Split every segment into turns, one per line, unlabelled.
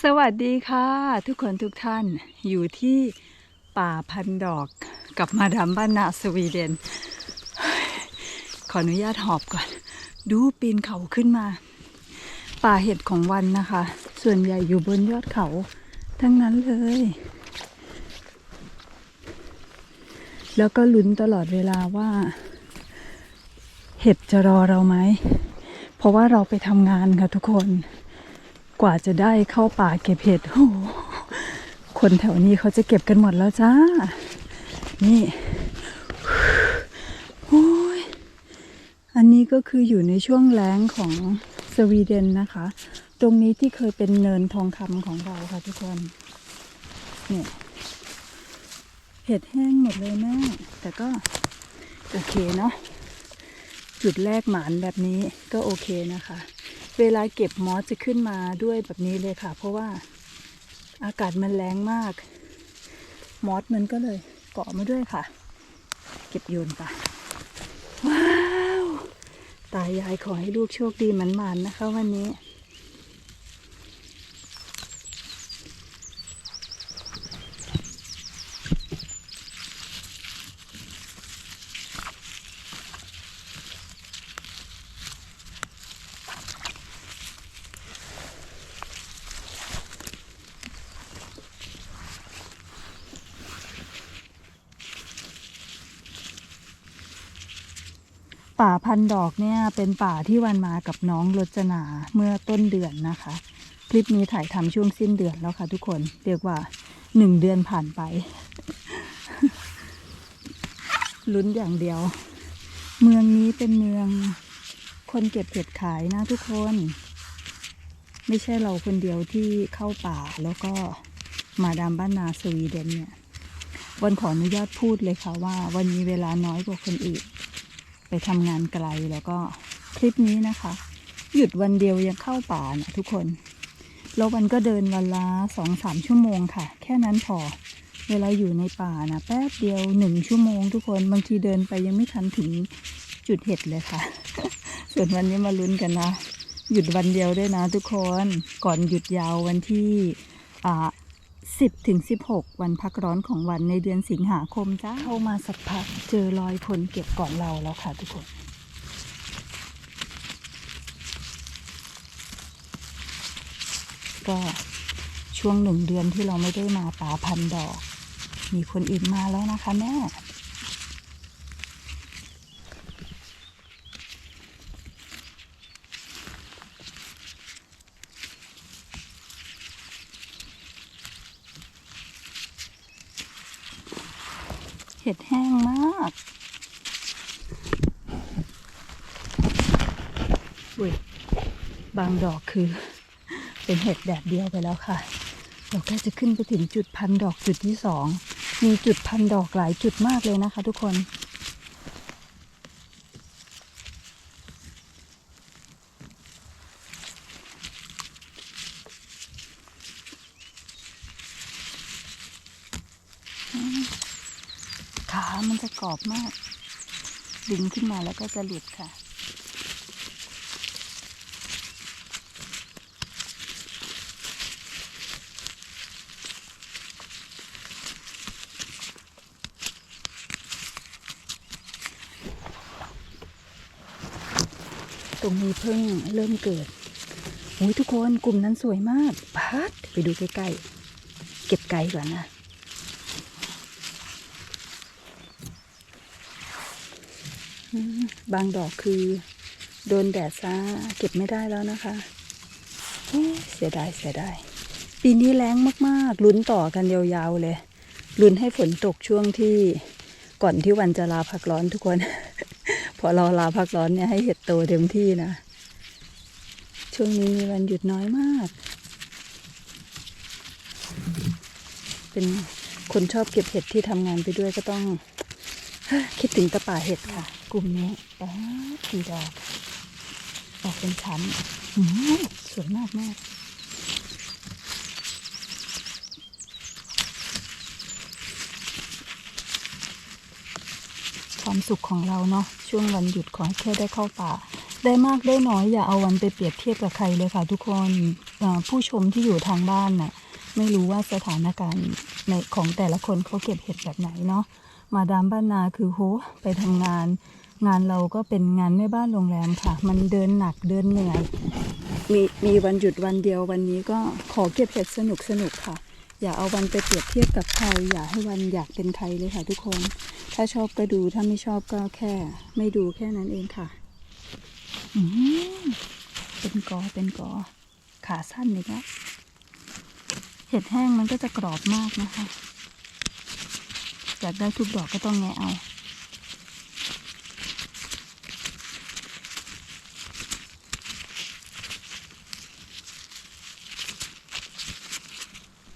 สวัสดีค่ะทุกคนทุกท่านอยู่ที่ป่าพันดอกกับมาดามบ้านนาสวีเดนขออนุญาตหอบก่อนดูปีนเขาขึ้นมาป่าเห็ดของวันนะคะส่วนใหญ่อยู่บนยอดเขาทั้งนั้นเลยแล้วก็ลุ้นตลอดเวลาว่าเห็ดจะรอเราไหมเพราะว่าเราไปทำงานค่ะทุกคนกว่าจะได้เข้าป่าเก็บเห็ดโอ้คนแถวนี้เขาจะเก็บกันหมดแล้วจ้านี่โอ้ยอันนี้ก็คืออยู่ในช่วงแล้งของสวีเดนนะคะตรงนี้ที่เคยเป็นเนินทองคำของเราค่ะทุกคนเนี่ยเห็ดแห้งหมดเลยแม่แต่ก็โอเคเนาะจุดแรกหมานแบบนี้ก็โอเคนะคะเวลาเก็บมอสจะขึ้นมาด้วยแบบนี้เลยค่ะเพราะว่าอากาศมันแรงมากมอสมันก็เลยเกาะมาด้วยค่ะเก็บโยนไปว้าวตายายขอให้ลูกโชคดีหมันๆนะคะวันนี้ป่าพันดอกเนี่ยเป็นป่าที่วันมากับน้องรจนาเมื่อต้นเดือนนะคะคลิปนี้ถ่ายทำช่วงสิ้นเดือนแล้วค่ะทุกคนเรียกว่า1 เดือนผ่านไป ลุ้นอย่างเดียวเมืองนี้เป็นเมืองคนเก็บเห็ดขายนะทุกคนไม่ใช่เราคนเดียวที่เข้าป่าแล้วก็มาดามบ้านนาสวีเดนเนี่ยวันขออนุญาตพูดเลยค่ะว่าวันนี้เวลาน้อยกว่าคนอื่นไปทำงานไกลแล้วก็คลิปนี้นะคะหยุดวันเดียวยังเข้าป่านะทุกคนแล้ววันก็เดินวันละ2-3 ชั่วโมงค่ะแค่นั้นพอเวลาอยู่ในป่านะแป๊บเดียว1 ชั่วโมงทุกคนบางทีเดินไปยังไม่ทันถึงจุดเห็ดเลยค่ะ ส่วนวันนี้มาลุ้นกันนะหยุดวันเดียวด้วยนะทุกคนก่อนหยุดยาววันที่10-16วันพักร้อนของวันในเดือนสิงหาคมจ้าเข้ามาสักพักเจอรอยคนเก็บก่อนเราแล้วค่ะทุกคนก็ช่วง1 เดือนที่เราไม่ได้มาป่าพันดอกมีคนอื่นมาแล้วนะคะแม่เห็ดแห้งมากอุ้ยบางดอกคือเป็นเห็ดแดดเดียวไปแล้วค่ะเราก็จะขึ้นไปถึงจุดพันดอกจุดที่2มีจุดพันดอกหลายจุดมากเลยนะคะทุกคนขามันจะกรอบมากดึงขึ้นมาแล้วก็จะหลุดค่ะตรงนี้เพิ่งเริ่มเกิดโอ้ยทุกคนกลุ่มนั้นสวยมากพัดไปดูใกล้ๆเก็บไกลก่อนนะบางดอกคือโดนแดดซะเก็บไม่ได้แล้วนะคะเสียดายปีนี้แล้งมากๆลุ้นต่อกันยาวๆเลยลุ้นให้ฝนตกช่วงที่ก่อนที่วันจะลาพักร้อนทุกคน พอเราลาพักร้อนเนี่ยให้เห็ดโตเต็มที่นะช่วงนี้มีวันหยุดน้อยมากเป็นคนชอบเก็บเห็ดที่ทำงานไปด้วยก็ต้องคิดถึงตะป่าเห็ดค่ะกลุ่มนี้กี่ดอกออกเป็นชั้นสวยมากความสุขของเราเนาะช่วงวันหยุดขอแค่ได้เข้าป่าได้มากได้น้อยอย่าเอาวันไปเปรียบเทียบกับใครเลยค่ะทุกคน ผู้ชมที่อยู่ทางบ้านน่ะไม่รู้ว่าสถานการณ์ในของแต่ละคนเขาเก็บเห็ดแบบไหนเนาะมาดามบ้านนาคือโหไปทำงานเราก็เป็นงานแม่บ้านโรงแรมค่ะมันเดินหนักเดินเหนื่อยมีวันหยุดวันเดียววันนี้ก็ขอเก็บเห็ดสนุกค่ะอย่าเอาวันไปเปรียบเทียบกับใครอย่าให้วันอยากเป็นใครเลยค่ะทุกคนถ้าชอบก็ดูถ้าไม่ชอบก็แค่ไม่ดูแค่นั้นเองค่ะเป็นกอขาสั้นเลยนะเห็ดแห้งมันก็จะกรอบมากนะคะอยากได้ทุกดอกก็ต้องแงะเอา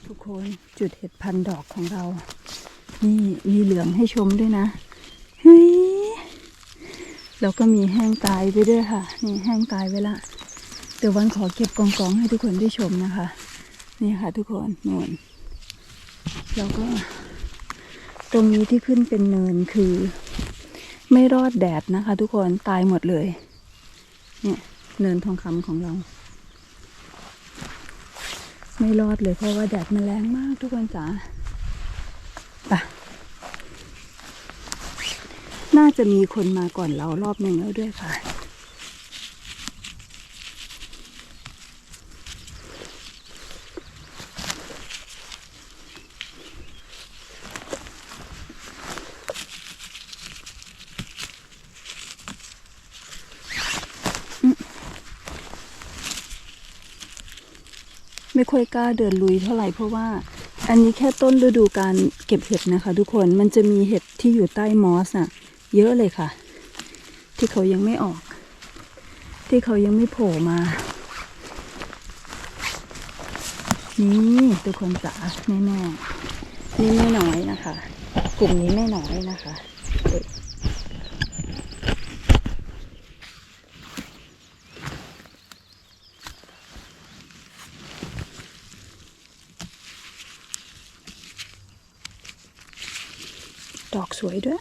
ทุกคนจุดเห็ดพันดอกของเรานี่มีเหลืองให้ชมด้วยนะเฮ้ยแล้วก็มีแห้งตายไปด้วยค่ะนี่แห้งตายไปละเดี๋ยววันขอเก็บกองให้ทุกคนได้ชมนะคะนี่ค่ะทุกคนนวลแล้วก็ตรงนี้ที่ขึ้นเป็นเนินคือไม่รอดแดดนะคะทุกคนตายหมดเลยเนี่ยเนินทองคำของเราไม่รอดเลยเพราะว่าแดดมันแรงมากทุกคนจ๋าไปน่าจะมีคนมาก่อนเรารอบหนึ่งแล้วด้วยค่ะไม่ค่อยกล้าเดินลุยเท่าไหร่เพราะว่าอันนี้แค่ต้นฤดูการเก็บเห็ดนะคะทุกคนมันจะมีเห็ดที่อยู่ใต้มอสอ่ะเยอะเลยค่ะที่เขายังไม่ออกที่เขายังไม่โผล่มานี่ทุกคนจ๋าแน่ๆนี่ไม่น้อยนะคะกลุ่มนี้ไม่น้อยนะคะดอกสวยด้วย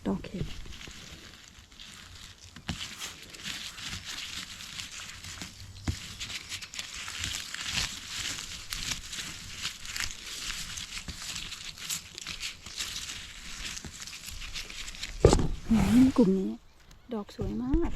ดอกเห็ดกลุ่มนี้ดอกสวยมาก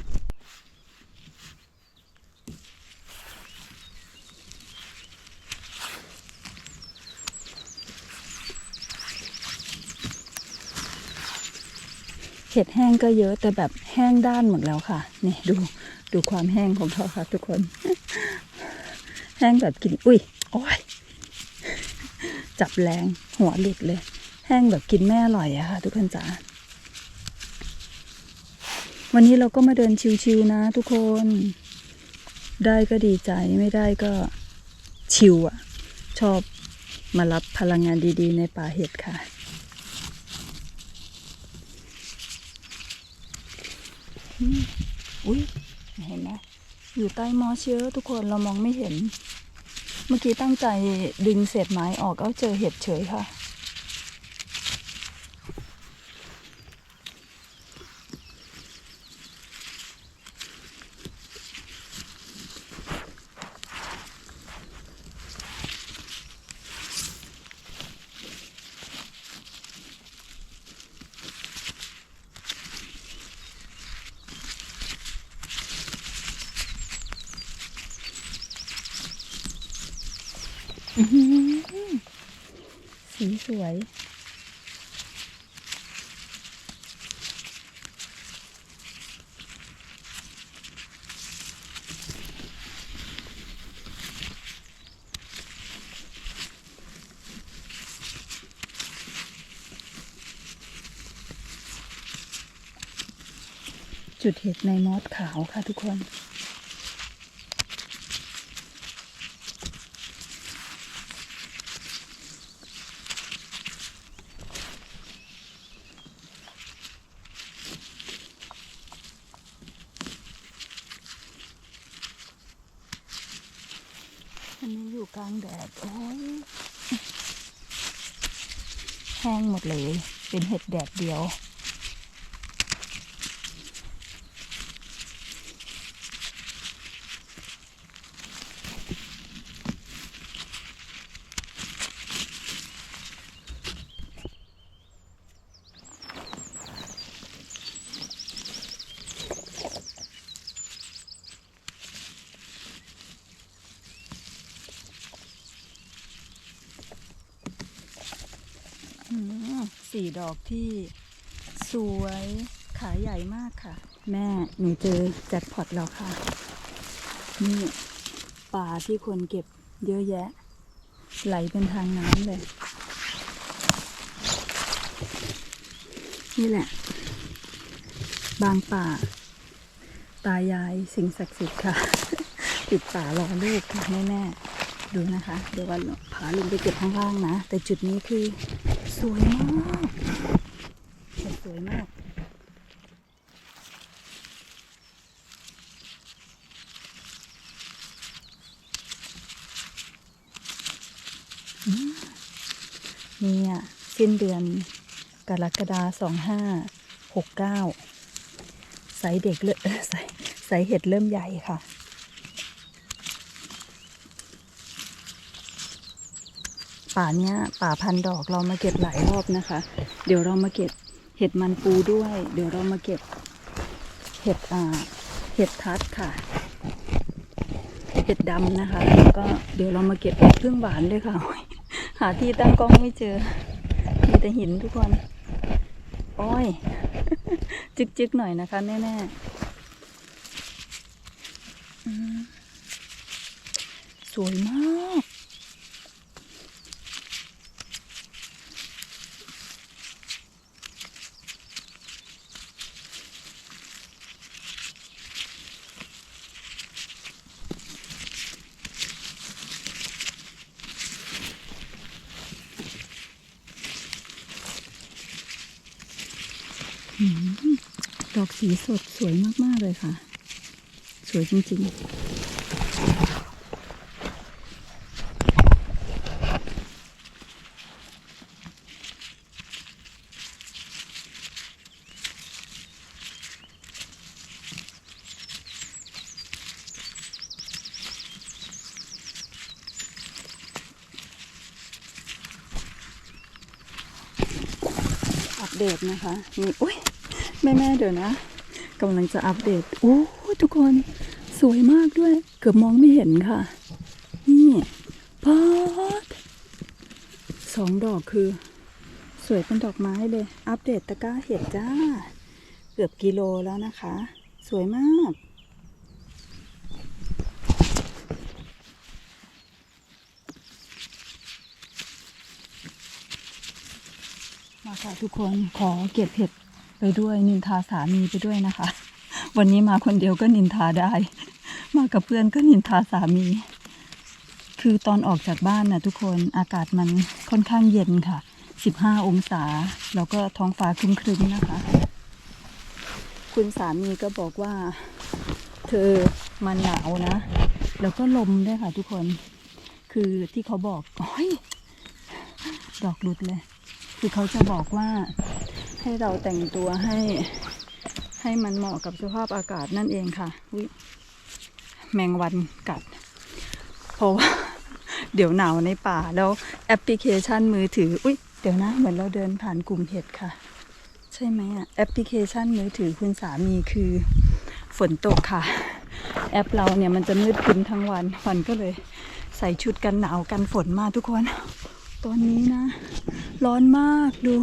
เห็ดแห้งก็เยอะแต่แบบแห้งด้านหมดแล้วค่ะนี่ดูความแห้งของเขาค่ะทุกคนแห้งแบบกินอุ้ยโอ้ยจับแรงหัวหลุดเลยแห้งแบบกินไม่อร่อยอะค่ะทุกคนจ๋าวันนี้เราก็มาเดินชิวๆนะทุกคนได้ก็ดีใจไม่ได้ก็ชิวอะชอบมารับพลังงานดีๆในป่าเห็ดค่ะอุ้ยเห็นไหมอยู่ใต้มอสเยอะทุกคนเรามองไม่เห็นเมื่อกี้ตั้งใจดึงเศษไม้ออกเอาเจอเห็ดเฉยค่ะสีสวยจุดเห็ดในมอสขาวค่ะทุกคน กลางแดดโอ้ยแห้งหมดเลยเป็นเห็ดแดดเดียว4 ดอกที่สวยขาใหญ่มากค่ะแม่หนูเจอแจ็คพอตแล้วค่ะนี่ปลาที่คนเก็บเยอะแยะไหลเป็นทางน้ำเลยนี่แหละบางป่าตายายสิ่งศักดิ์สิทธิ์ค่ะปิดป่ารอลูกค่ะแม่ๆดูนะคะเดี๋ยววันพาลุงไปเก็บข้างล่างนะแต่จุดนี้คือสวยมากสวยมากเนี่ยสิ้นเดือนกรกฎาคม2569ไซส์เด็กเลยไซส์เห็ดเริ่มใหญ่ค่ะป่าเนี้ยป่าพันดอกเรามาเก็บหลายรอบนะคะเดี๋ยวเรามาเก็บเห็ดมันปูด้วยเดี๋ยวเรามาเก็บเห็ดทัดค่ะเห็ดดำนะคะแล้วก็เดี๋ยวเรามาเก็บเห็ดพึ่งหวานด้วยค่ะหาที่ตั้งกล้องไม่เจอมีแต่หินทุกคนโอ้ยจึกๆหน่อยนะคะแม่สวยมากดอกสีสดสวยมากๆเลยค่ะสวยจริงๆอัปเดตนะคะนี่อุ้ยแม่เดี๋ยวนะกำลังจะอัปเดตโอ้ทุกคนสวยมากด้วยเกือบมองไม่เห็นค่ะนี่พอด2 ดอกคือสวยเป็นดอกไม้เลยอัปเดตตะกร้าเห็ดจ้าเกือบกิโลแล้วนะคะสวยมากมาค่ะทุกคนขอเก็บเห็ดไปด้วยนินทาสามีไปด้วยนะคะวันนี้มาคนเดียวก็นินทาได้มากับเพื่อนก็นินทาสามีคือตอนออกจากบ้านนะทุกคนอากาศมันค่อนข้างเย็นค่ะ15 องศาแล้วก็ท้องฟ้าครึ้มๆนะคะคุณสามีก็บอกว่าเธอมันหนาวนะแล้วก็ลมด้วยค่ะทุกคนคือที่เขาบอกโอ้ยดอกหลุดเลยคือเขาจะบอกว่าให้เราแต่งตัวให้มันเหมาะกับสภาพอากาศนั่นเองค่ะแมงวันกัดเพราะว่าเดี๋ยวหนาวในป่าแล้วแอปพลิเคชันมือถือเดี๋ยวนะเหมือนเราเดินผ่านกลุ่มเห็ดค่ะใช่ไหมแอปพลิเคชันมือถือคุณสามีคือฝนตกค่ะแอปเราเนี่ยมันจะมืดครึ้มทั้งวันก็เลยใส่ชุดกันหนาวกันฝนมาทุกคนตอนนี้นะร้อนมากดู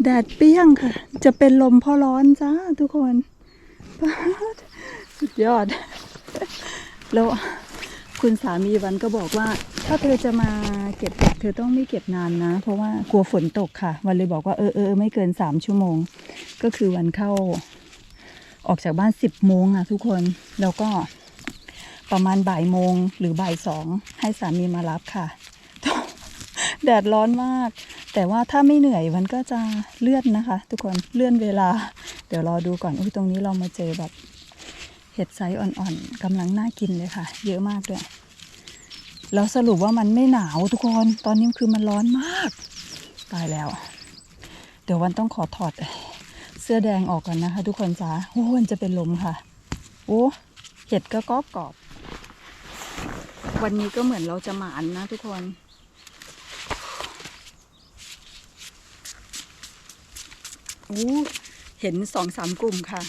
แดดเปรี้ยงค่ะจะเป็นลมเพราะร้อนจ้าทุกคนสุดยอดแล้วคุณสามีวันก็บอกว่าถ้าเธอจะมาเก็บเธอต้องไม่เก็บนานนะเพราะว่ากลัวฝนตกค่ะวันเลยบอกว่าไม่เกิน3 ชั่วโมงก็คือวันเข้าออกจากบ้าน10 โมงอะทุกคนแล้วก็ประมาณบ่ายโมงหรือบ่าย2ให้สามีมารับค่ะแดดร้อนมากแต่ว่าถ้าไม่เหนื่อยมันก็จะเลื่อนนะคะทุกคนเลื่อนเวลาเดี๋ยวรอดูก่อนตรงนี้เรามาเจอแบบเห็ดไซส์อ่อนๆกำลังน่ากินเลยค่ะเยอะมากด้วย แล้วสรุปว่ามันไม่หนาวทุกคนตอนนี้คือมันร้อนมากตายแล้วเดี๋ยววันต้องขอถอดเสื้อแดงออกก่อนนะคะทุกคนจ้าโอ้วันจะเป็นลมค่ะโอ้เห็ดก็กรอบวันนี้ก็เหมือนเราจะหมานนะทุกคนโอ้เห็น2-3 กลุ่มค่ะ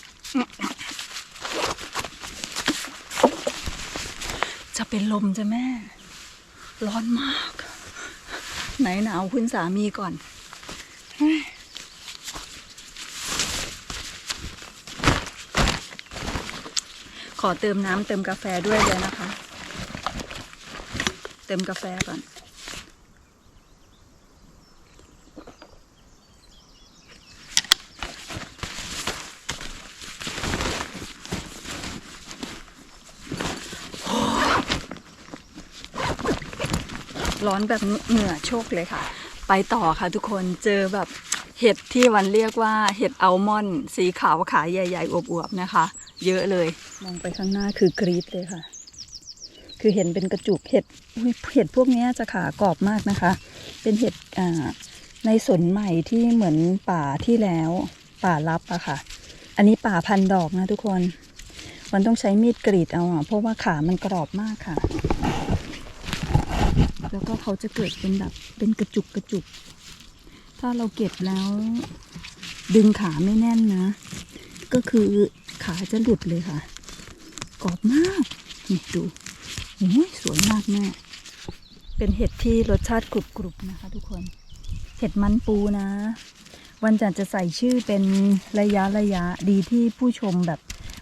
จะเป็นลมจ้ะแม่ร้อนมากไหนหนาวคุณสามีก่อนขอเติมน้ำเติมกาแฟด้วยเลยนะคะเติมกาแฟก่อนร้อนแบบเหงื่อโชกเลยค่ะไปต่อค่ะทุกคนเจอแบบเห็ดที่วันเรียกว่าเห็ดอัลมอนด์สีขาวขาใหญ่ๆอวบๆนะคะเยอะเลยมองไปข้างหน้าคือกรี๊ดเลยค่ะคือเห็นเป็นกระจุกเห็ดพวกนี้จะขากรอบมากนะคะเป็นเห็ดในสวนใหม่ที่เหมือนป่าที่แล้วป่าลับอะค่ะอันนี้ป่าพันดอกนะทุกคนมันต้องใช้มีดกรีดเอาเพราะว่าขามันกรอบมากค่ะแล้วก็เขาจะเกิดเป็นแบบเป็นกระจุกถ้าเราเก็บแล้วดึงขาไม่แน่นนะก็คือขาจะหลุดเลยค่ะกรอบมากนี่ดูโอ้ยสวยมากแม่เป็นเห็ดที่รสชาติกรุบๆนะคะทุกคนเห็ดมันปูนะวันจันทร์จะใส่ชื่อเป็นระยะดีที่ผู้ชมแบบ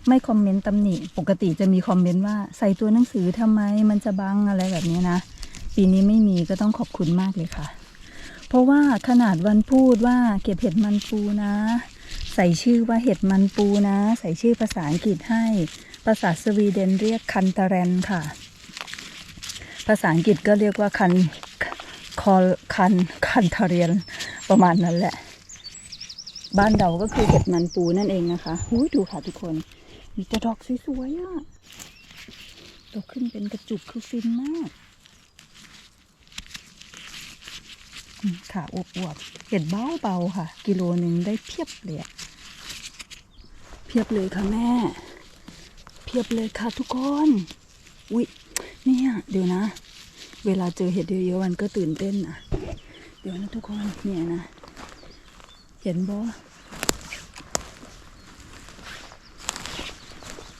ไม่คอมเมนต์ตำหนิปกติจะมีคอมเมนต์ว่าใส่ตัวหนังสือทำไมมันจะบังอะไรแบบนี้นะปีนี้ไม่มีก็ต้องขอบคุณมากเลยค่ะเพราะว่าขนาดวันพูดว่าเก็บเห็ดมันปูนะใส่ชื่อว่าเห็ดมันปูนะใส่ชื่อภาษาอังกฤษให้ภาษาสวีเดนเรียกคันตาแรนค่ะภาษาอังกฤษก็เรียกว่าคันทาเรียนประมาณนั้นแหละบ้านเราก็คือเห็ดมันปูนั่นเองนะคะดูค่ะทุกคนมีแต่ดอกสวยๆดอกขึ้นเป็นกระจุกคือฟินมากค่ะอวบเห็ดเบาค่ะกิโลนึงได้เพียบเลยค่ะแม่เพียบเลยค่ะทุกคนอุ๊ยเนี่ยเดี๋ยวนะเวลาเจอเห็ดเยอะๆวันก็ตื่นเต้นนะเดี๋ยวนะทุกคนเนี่ยนะเห็นบ่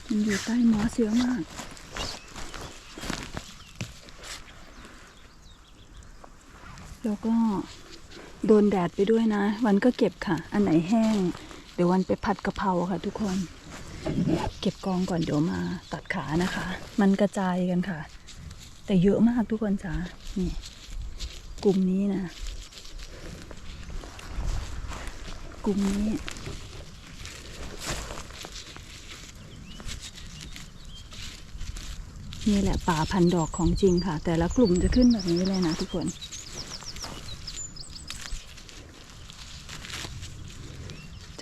มันอยู่ใต้มอสเยอะมากแล้วก็โดนแดดไปด้วยนะวันก็เก็บค่ะอันไหนแห้งเดี๋ยววันไปผัดกะเพราค่ะทุกคนเก็บกองก่อนเดี๋ยวมาตัดขานะคะมันกระจายกันค่ะแต่เยอะมากทุกคนจ้านี่กลุ่มนี้นะกลุ่มนี้นี่แหละป่าพันดอกของจริงค่ะแต่ละกลุ่มจะขึ้นแบบนี้เลยนะทุกคน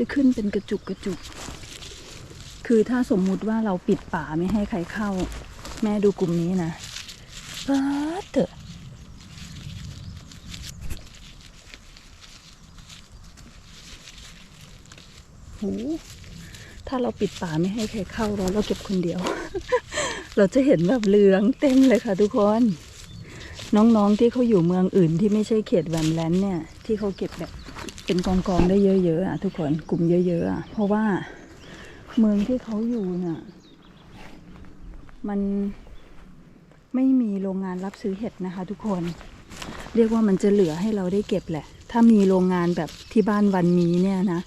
จะขึ้นเป็นกระจุกคือถ้าสมมุติว่าเราปิดป่าไม่ให้ใครเข้าแม่ดูกลุ่มนี้นะป๊าดเถอะโหถ้าเราปิดป่าไม่ให้ใครเข้าเราเก็บคนเดียว เราจะเห็นแบบเหลืองเต็มเลยค่ะทุกคนน้องๆที่เขาอยู่เมืองอื่นที่ไม่ใช่เขตแวมแลนด์เนี่ยที่เขาเก็บแบบเป็นกองได้เยอะๆทุกคนกลุ่มเยอะๆเพราะว่าเมืองที่เขาอยู่เนี่ยมันไม่มีโรงงานรับซื้อเห็ดนะคะทุกคนเรียกว่ามันจะเหลือให้เราได้เก็บแหละถ้ามีโรงงานแบบที่บ้านวันมีเนี่ยนะ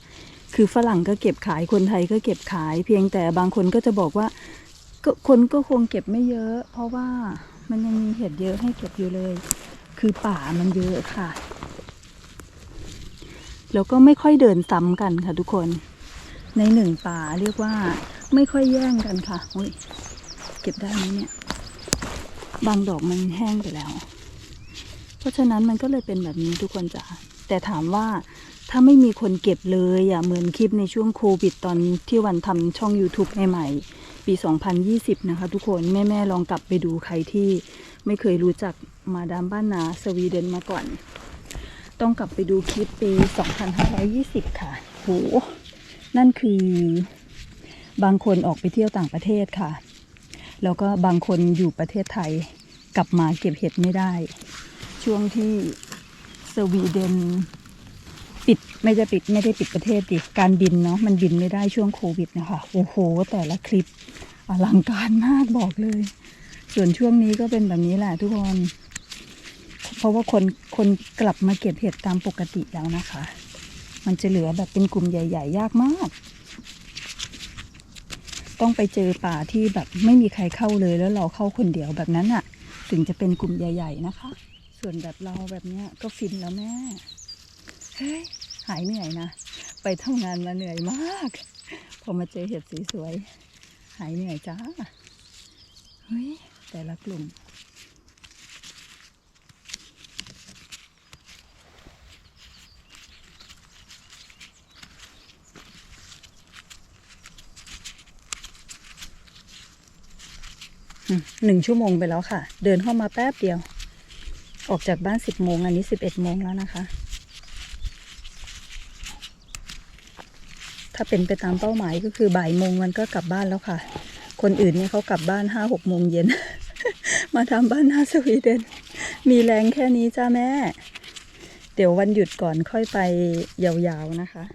คือฝรั่งก็เก็บขายคนไทยก็เก็บขายเพียงแต่บางคนก็จะบอกว่าคนก็คงเก็บไม่เยอะเพราะว่ามันยังมีเห็ดเยอะให้เก็บอยู่เลยคือป่ามันเยอะค่ะแล้วก็ไม่ค่อยเดินซ้ำกันค่ะทุกคนในหนึ่งป่าเรียกว่าไม่ค่อยแย่งกันค่ะโอ้ยเก็บได้ไหมเนี่ยบางดอกมันแห้งไปแล้วเพราะฉะนั้นมันก็เลยเป็นแบบนี้ทุกคนจ้ะแต่ถามว่าถ้าไม่มีคนเก็บเลยเหมือนคลิปในช่วงโควิดตอนที่วันทำช่อง YouTube ใหม่ๆปี 2020 นะคะทุกคนแม่ลองกลับไปดูใครที่ ไม่เคยรู้จักมาดามบ้านนาสวีเดนมาก่อนต้องกลับไปดูคลิปปี 2520 ค่ะโหนั่นคือบางคนออกไปเที่ยวต่างประเทศค่ะแล้วก็บางคนอยู่ประเทศไทยกลับมาเก็บเห็ดไม่ได้ช่วงที่สวีเดนปิดไม่ได้ปิดประเทศดิการบินเนาะมันบินไม่ได้ช่วงโควิดนะคะโอ้โหแต่ละคลิปอลังการมากบอกเลยส่วนช่วงนี้ก็เป็นแบบนี้แหละทุกคนเพราะว่าคนกลับมาเก็บเห็ดตามปกติแล้วนะคะมันจะเหลือแบบเป็นกลุ่มใหญ่ๆยากมากต้องไปเจอป่าที่แบบไม่มีใครเข้าเลยแล้วเราเข้าคนเดียวแบบนั้นอะถึงจะเป็นกลุ่มใหญ่ๆนะคะส่วนแบบเราแบบเนี้ยก็ฟินแล้วแม่เฮ้ยหายเหนื่อยนะไปทำงานมาเหนื่อยมากพอมาเจอเห็ดสวยๆหายเหนื่อยจ้าเฮ้ยแต่ละกลุ่ม1 ชั่วโมงไปแล้วค่ะเดินเข้ามาแป๊บเดียวออกจากบ้าน10 โมงอันนี้11 โมงแล้วนะคะถ้าเป็นไปตามเป้าหมายก็คือบ่ายโมงมันก็กลับบ้านแล้วค่ะคนอื่นเนี่ยเขากลับบ้าน5-6 โมงเย็น มาทำบ้านหน้าสวีเดนมีแรงแค่นี้จ้าแม่เดี๋ยววันหยุดก่อนค่อยไปยาวๆนะคะ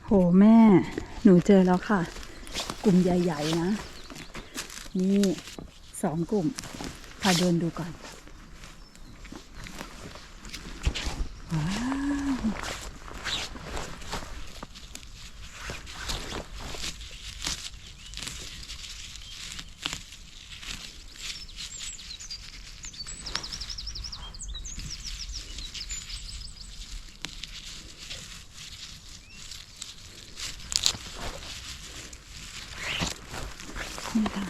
โหแม่หนูเจอแล้วค่ะกลุ่มใหญ่ๆนะนี่2 กลุ่มพาเดินดูก่อนว้าวนี่ค่ะ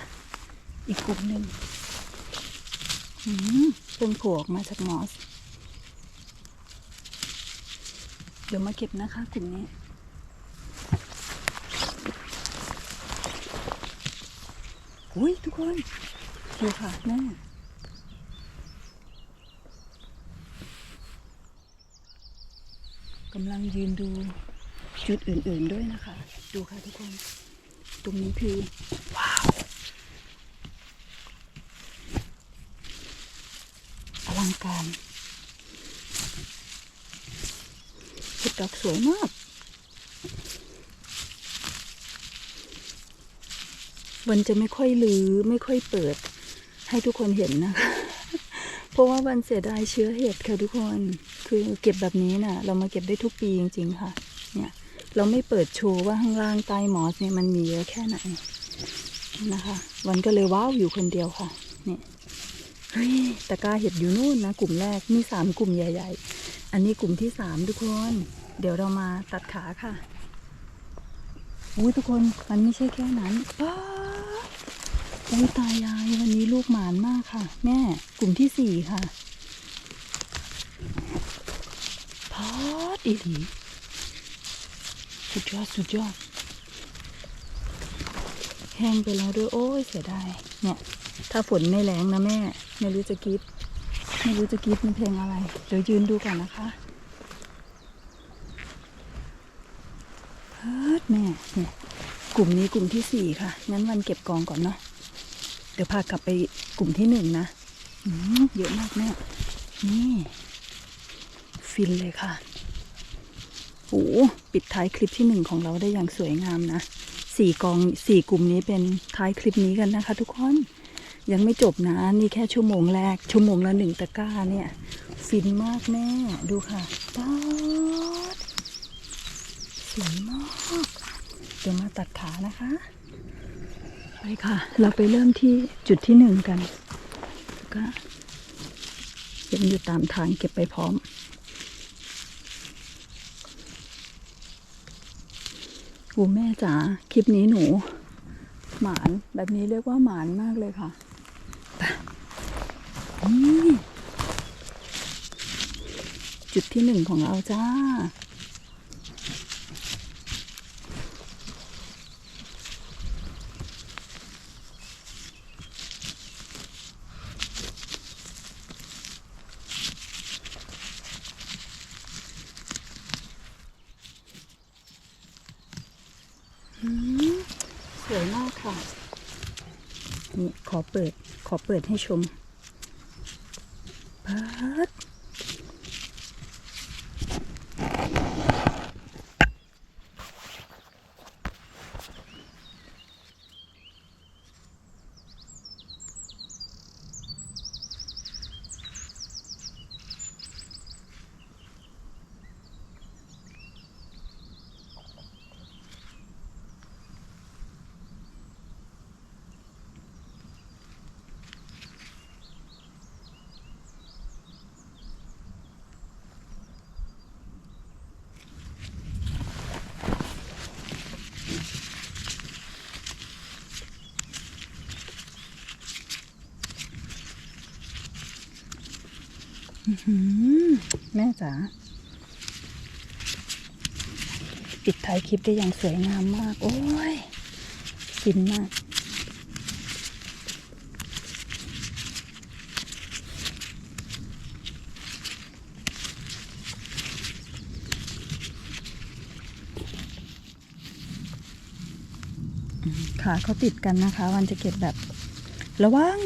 อีกกลุ่มหนึ่งเพิ่งโผล่ออกมาจากมอสเดี๋ยวมาเก็บนะคะกลุ่มนี้อุ้ยทุกคนดูค่ะแม่กำลังยืนดูจุดอื่นๆด้วยนะคะดูค่ะทุกคนตรงนี้คือว้าวอลังการเห็ดดอกสวยมากวันจะไม่ค่อยลือไม่ค่อยเปิดให้ทุกคนเห็นนะคะเพราะว่าวันเสียดายเชื้อเห็ดค่ะทุกคนคือเก็บแบบนี้น่ะเรามาเก็บได้ทุกปีจริงๆค่ะเนี่ยเราไม่เปิดโชว์ว่าข้างล่างใต้มอสเนี่ยมันมีเยอะแค่ไหนนะคะวันก็เลยว้าวอยู่คนเดียวค่ะเนี่ยเฮ้ยตะกร้าเห็ดอยู่นู่นนะกลุ่มแรกมี3 กลุ่มใหญ่ๆอันนี้กลุ่มที่3ทุกคนเดี๋ยวเรามาตัดขาค่ะอุ้ยทุกคนมันไม่ใช่แค่นั้นอุ้ยตายายวันนี้ลูกหมานมากค่ะแม่กลุ่มที่4ค่ะพอดอีหลีสุดยอดแห้งไปแล้วด้วยโอ้ยเสียดายเนี่ยถ้าฝนไม่แรงนะแม่ไม่รู้จะกรี๊ดเป็นเพลงอะไรเดี๋ยวยืนดูก่อนนะคะ แม่เนี่ยกลุ่มนี้กลุ่มที่4ค่ะงั้นวันเก็บกองก่อนเนาะเดี๋ยวพากลับไปกลุ่มที่1นะเยอะมากแม่นี่ฟินเลยค่ะโอ้ปิดท้ายคลิปที่1ของเราได้อย่างสวยงามนะ4 กลุ่มนี้เป็นท้ายคลิปนี้กันนะคะทุกคนยังไม่จบนะนี่แค่ชั่วโมงแรกชั่วโมงละ1 ตะกร้าเนี่ยฟินมากแม่ดูค่ะป๊าดสวยมากเดี๋ยวมาตัดขานะคะไปค่ะเราไปเริ่มที่จุดที่1กันก็เก็บอยู่ตามทางเก็บไปพร้อมโอ้แม่จ๋าคลิปนี้หนูหมานแบบนี้เรียกว่าหมานมากเลยค่ะนี่จุดที่1ของเราจ้าสวยมากค่ะนี่ขอเปิดให้ชมเปิดแม่จ๋าปิดท้ายคลิปได้อย่างสวยงามมากโอ้ยฟินมากขาเขาติดกันนะคะวันจะเก็บแบบระวัง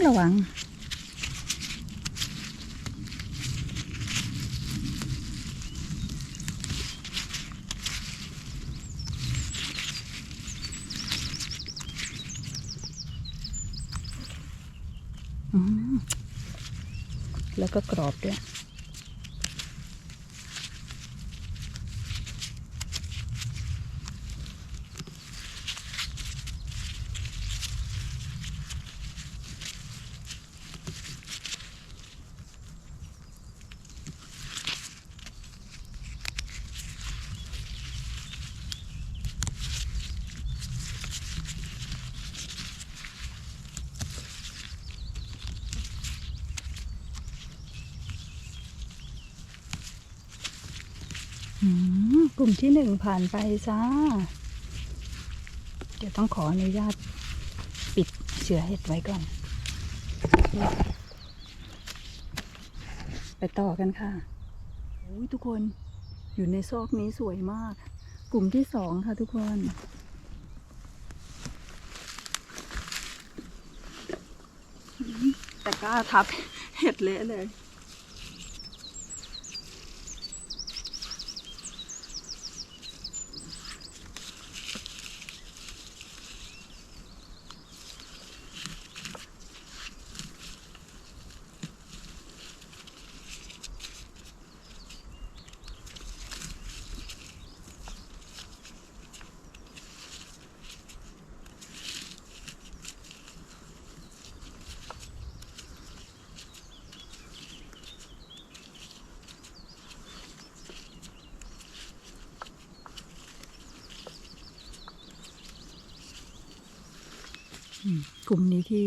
แล้วก็กรอบด้วยกลุ่มที่1ผ่านไปจ้าเดี๋ยวต้องขออนุญาตปิดเชื้อเห็ดไว้ก่อนไปต่อกันค่ะโอ้ยทุกคนอยู่ในซอกนี้สวยมากกลุ่มที่2ค่ะทุกคนแต่กล้าทับเห็ดเละเลยกลุ่มนี้ที่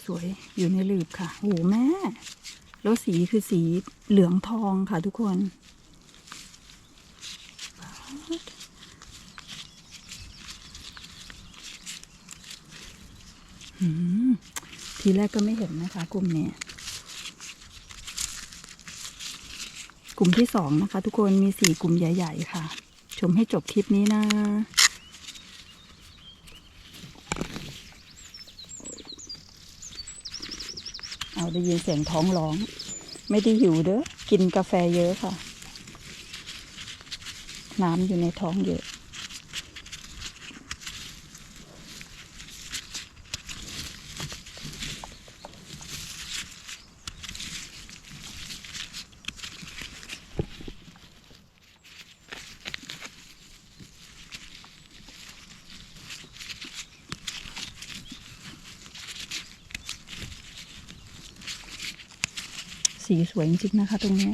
สวยอยู่ในหลืบค่ะโอ้แม่แล้วสีคือสีเหลืองทองค่ะทุกคนทีแรกก็ไม่เห็นนะคะกลุ่มนี้กลุ่มที่2นะคะทุกคนมี4 กลุ่มใหญ่ๆค่ะชมให้จบคลิปนี้นะ เอาได้ยินเสียงท้องร้อง ไม่ได้หิวเด้อกินกาแฟเยอะค่ะ น้ำอยู่ในท้องเยอะสีสวยจริงๆนะคะตรงนี้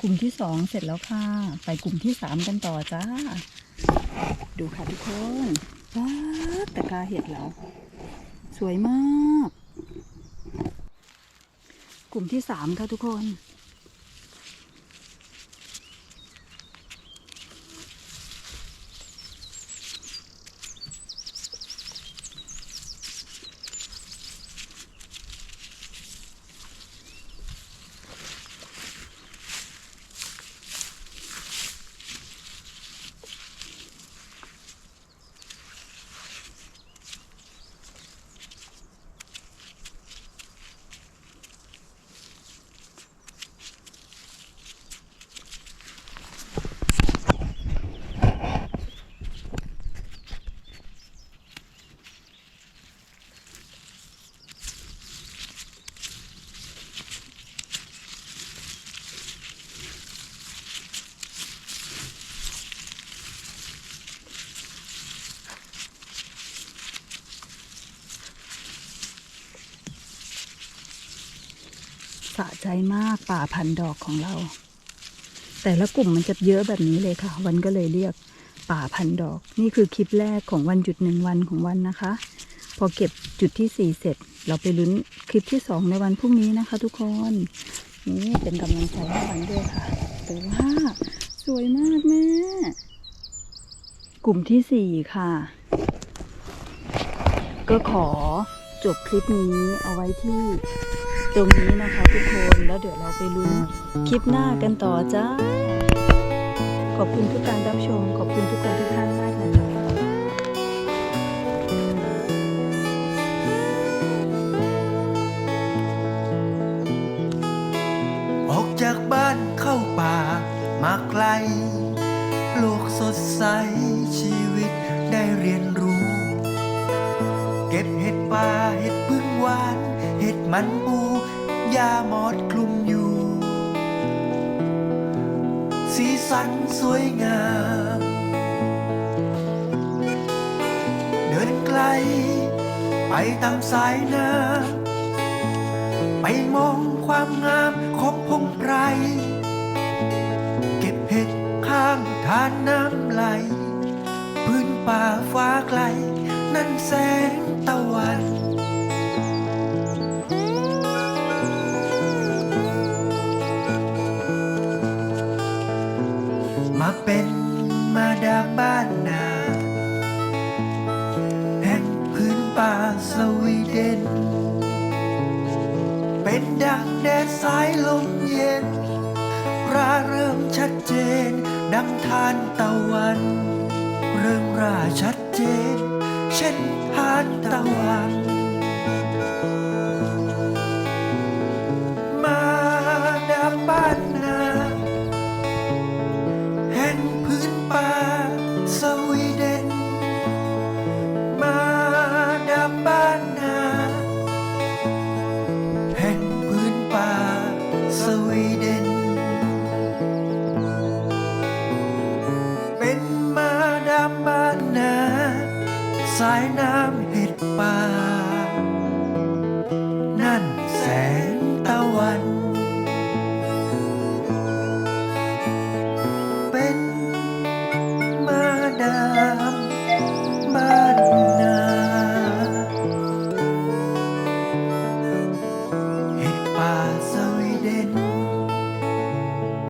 กลุ่มที่2เสร็จแล้วค่ะไปกลุ่มที่3กันต่อจ้าดูค่ะทุกคนว้าตะกร้าเห็ดแล้วสวยมากกลุ่มที่3ค่ะทุกคนสะใจมากป่าพันดอกของเราแต่ละกลุ่มมันจะเยอะแบบนี้เลยค่ะวันก็เลยเรียกป่าพันดอกนี่คือคลิปแรกของวันหยุด1 วันของวันนะคะพอเก็บจุดที่4เสร็จเราไปลุ้นคลิปที่2ในวันพรุ่งนี้นะคะทุกคนนี่เป็นกำลังใจให้วันด้วยค่ะแต่ว่าสวยมากแม่กลุ่มที่4ค่ะก็ขอจบคลิปนี้เอาไว้ที่ตรงนี้นะคะทุกคนแล้วเดี๋ยวเราไปลุ้นคลิปหน้ากันต่อจ้าขอบคุณทุกการรับชมขอบคุณทุกคนทุกท่านมากนะคะ
ออกจากบ้านเข้าป่ามาไกลโลกสดใสชีวิตได้เรียนรู้เก็บเห็ดป่าเห็ดพึ่งหวานเห็ดมันปูยาหมอดคลุมอยู่สีสันสวยงามเดินไกลไปตามสายน้ำไปมองความงามของพงไพรเก็บเห็ดข้างทานน้ำไหลพื้นป่าฟ้าไกลนั่นแสงตะวันมาเป็นมาดามบ้านนาแห่งพื้นป่าสวีเดนเป็นดังแดดสายลมเย็นร่าเริงชัดเจนดังทานตะวันเริงร่าชัดเจนเช่นทานตะวัน